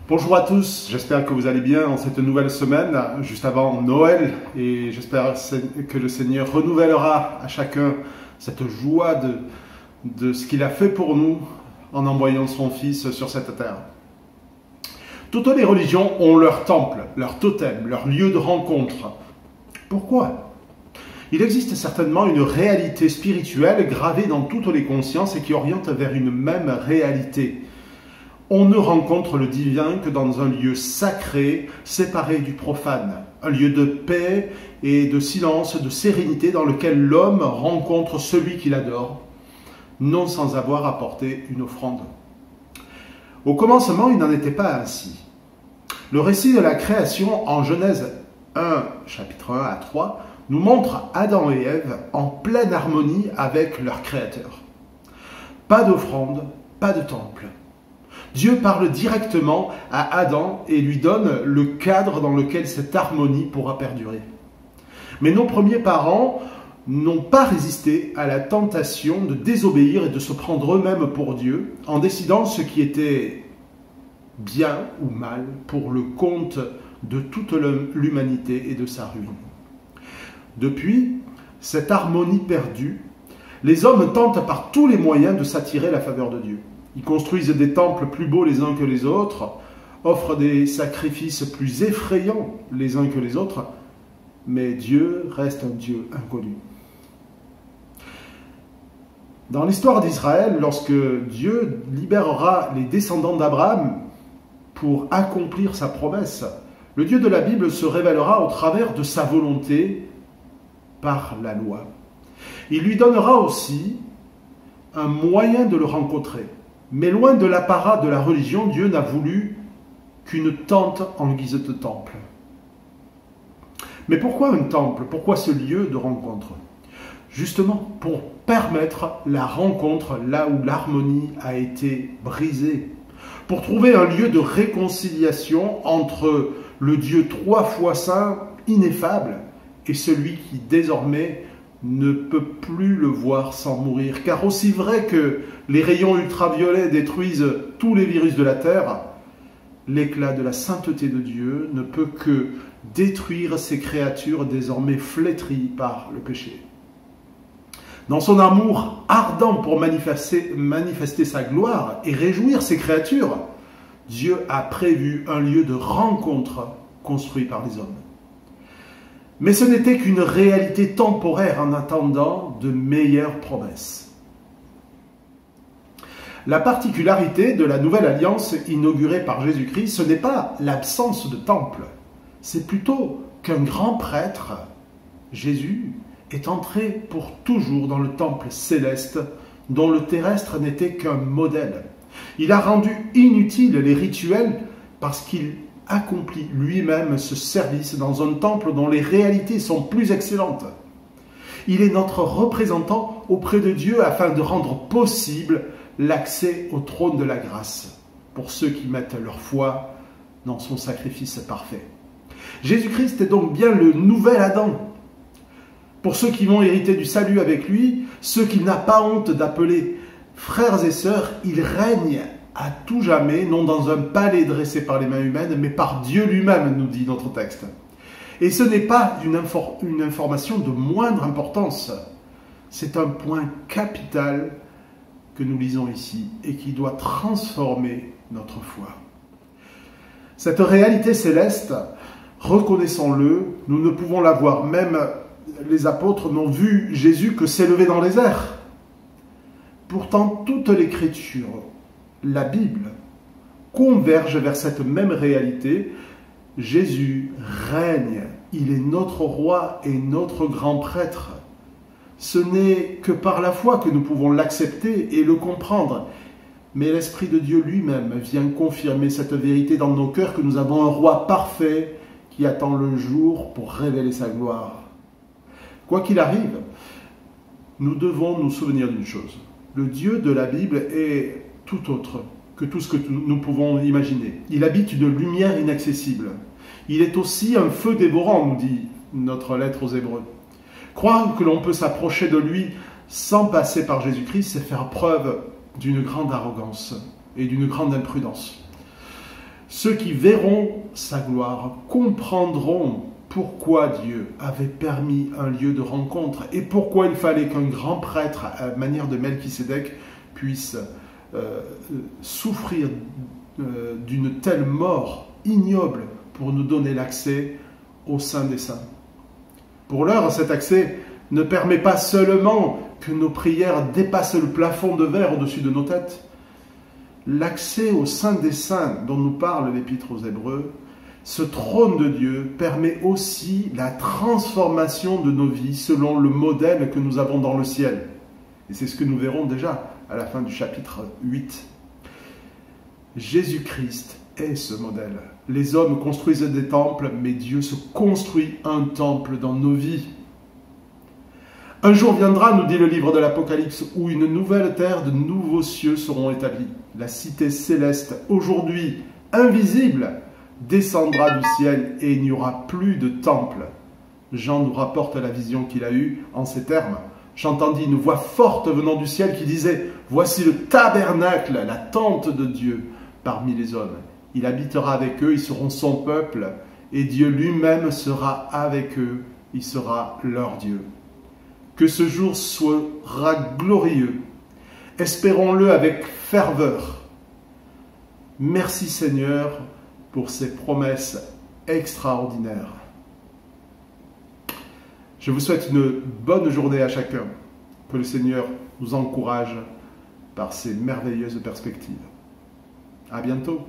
Bonjour à tous, j'espère que vous allez bien en cette nouvelle semaine, juste avant Noël, et j'espère que le Seigneur renouvellera à chacun cette joie de ce qu'il a fait pour nous en envoyant son Fils sur cette terre. Toutes les religions ont leur temple, leur totem, leur lieu de rencontre. Pourquoi ? Il existe certainement une réalité spirituelle gravée dans toutes les consciences et qui oriente vers une même réalité. On ne rencontre le divin que dans un lieu sacré, séparé du profane, un lieu de paix et de silence, de sérénité dans lequel l'homme rencontre celui qu'il adore, non sans avoir apporté une offrande. Au commencement, il n'en était pas ainsi. Le récit de la création en Genèse 1, chapitre 1 à 3, nous montre Adam et Ève en pleine harmonie avec leur Créateur. Pas d'offrande, pas de temple. Dieu parle directement à Adam et lui donne le cadre dans lequel cette harmonie pourra perdurer. Mais nos premiers parents n'ont pas résisté à la tentation de désobéir et de se prendre eux-mêmes pour Dieu en décidant ce qui était bien ou mal pour le compte de toute l'humanité et de sa ruine. Depuis cette harmonie perdue, les hommes tentent par tous les moyens de s'attirer la faveur de Dieu. Ils construisent des temples plus beaux les uns que les autres, offrent des sacrifices plus effrayants les uns que les autres, mais Dieu reste un Dieu inconnu. Dans l'histoire d'Israël, lorsque Dieu libérera les descendants d'Abraham pour accomplir sa promesse, le Dieu de la Bible se révélera au travers de sa volonté par la loi. Il lui donnera aussi un moyen de le rencontrer. Mais loin de l'apparat de la religion, Dieu n'a voulu qu'une tente en guise de temple. Mais pourquoi un temple? Pourquoi ce lieu de rencontre? Justement, pour permettre la rencontre là où l'harmonie a été brisée. Pour trouver un lieu de réconciliation entre le Dieu 3 fois saint, ineffable, et celui qui désormais ne peut plus le voir sans mourir. Car aussi vrai que les rayons ultraviolets détruisent tous les virus de la Terre, l'éclat de la sainteté de Dieu ne peut que détruire ces créatures désormais flétries par le péché. Dans son amour ardent pour manifester sa gloire et réjouir ses créatures, Dieu a prévu un lieu de rencontre construit par les hommes. Mais ce n'était qu'une réalité temporaire en attendant de meilleures promesses. La particularité de la nouvelle alliance inaugurée par Jésus-Christ, ce n'est pas l'absence de temple, c'est plutôt qu'un grand prêtre, Jésus, est entré pour toujours dans le temple céleste dont le terrestre n'était qu'un modèle. Il a rendu inutiles les rituels parce qu'il accomplit lui-même ce service dans un temple dont les réalités sont plus excellentes. Il est notre représentant auprès de Dieu afin de rendre possible l'accès au trône de la grâce pour ceux qui mettent leur foi dans son sacrifice parfait. Jésus-Christ est donc bien le nouvel Adam. Pour ceux qui vont hériter du salut avec lui, ceux qu'il n'a pas honte d'appeler frères et sœurs, il règne à tout jamais, non dans un palais dressé par les mains humaines, mais par Dieu lui-même, nous dit notre texte. Et ce n'est pas une information de moindre importance, c'est un point capital que nous lisons ici et qui doit transformer notre foi. Cette réalité céleste, reconnaissons-le, nous ne pouvons la voir, même les apôtres n'ont vu Jésus que s'élever dans les airs. Pourtant, toute l'Écriture, la Bible, converge vers cette même réalité. Jésus règne, il est notre roi et notre grand prêtre. Ce n'est que par la foi que nous pouvons l'accepter et le comprendre. Mais l'Esprit de Dieu lui-même vient confirmer cette vérité dans nos cœurs que nous avons un roi parfait qui attend le jour pour révéler sa gloire. Quoi qu'il arrive, nous devons nous souvenir d'une chose. Le Dieu de la Bible est tout autre que tout ce que nous pouvons imaginer. Il habite une lumière inaccessible. Il est aussi un feu dévorant, nous dit notre lettre aux Hébreux. Croire que l'on peut s'approcher de lui sans passer par Jésus-Christ, c'est faire preuve d'une grande arrogance et d'une grande imprudence. Ceux qui verront sa gloire comprendront pourquoi Dieu avait permis un lieu de rencontre et pourquoi il fallait qu'un grand prêtre, à la manière de Melchisédek, puisse souffrir d'une telle mort ignoble pour nous donner l'accès au Saint des Saints. Pour l'heure, cet accès ne permet pas seulement que nos prières dépassent le plafond de verre au-dessus de nos têtes. L'accès au Saint des Saints dont nous parle l'Épître aux Hébreux, ce trône de Dieu permet aussi la transformation de nos vies selon le modèle que nous avons dans le ciel. Et c'est ce que nous verrons déjà à la fin du chapitre 8. Jésus-Christ est ce modèle. Les hommes construisent des temples, mais Dieu se construit un temple dans nos vies. Un jour viendra, nous dit le livre de l'Apocalypse, où une nouvelle terre, de nouveaux cieux seront établis. La cité céleste, aujourd'hui invisible, descendra du ciel et il n'y aura plus de temple. Jean nous rapporte la vision qu'il a eue en ces termes. J'entendis une voix forte venant du ciel qui disait « Voici le tabernacle, la tente de Dieu parmi les hommes. Il habitera avec eux, ils seront son peuple, et Dieu lui-même sera avec eux, il sera leur Dieu. » Que ce jour sera glorieux. Espérons-le avec ferveur. Merci Seigneur pour ces promesses extraordinaires. Je vous souhaite une bonne journée à chacun. Que le Seigneur nous encourage par ces merveilleuses perspectives. À bientôt.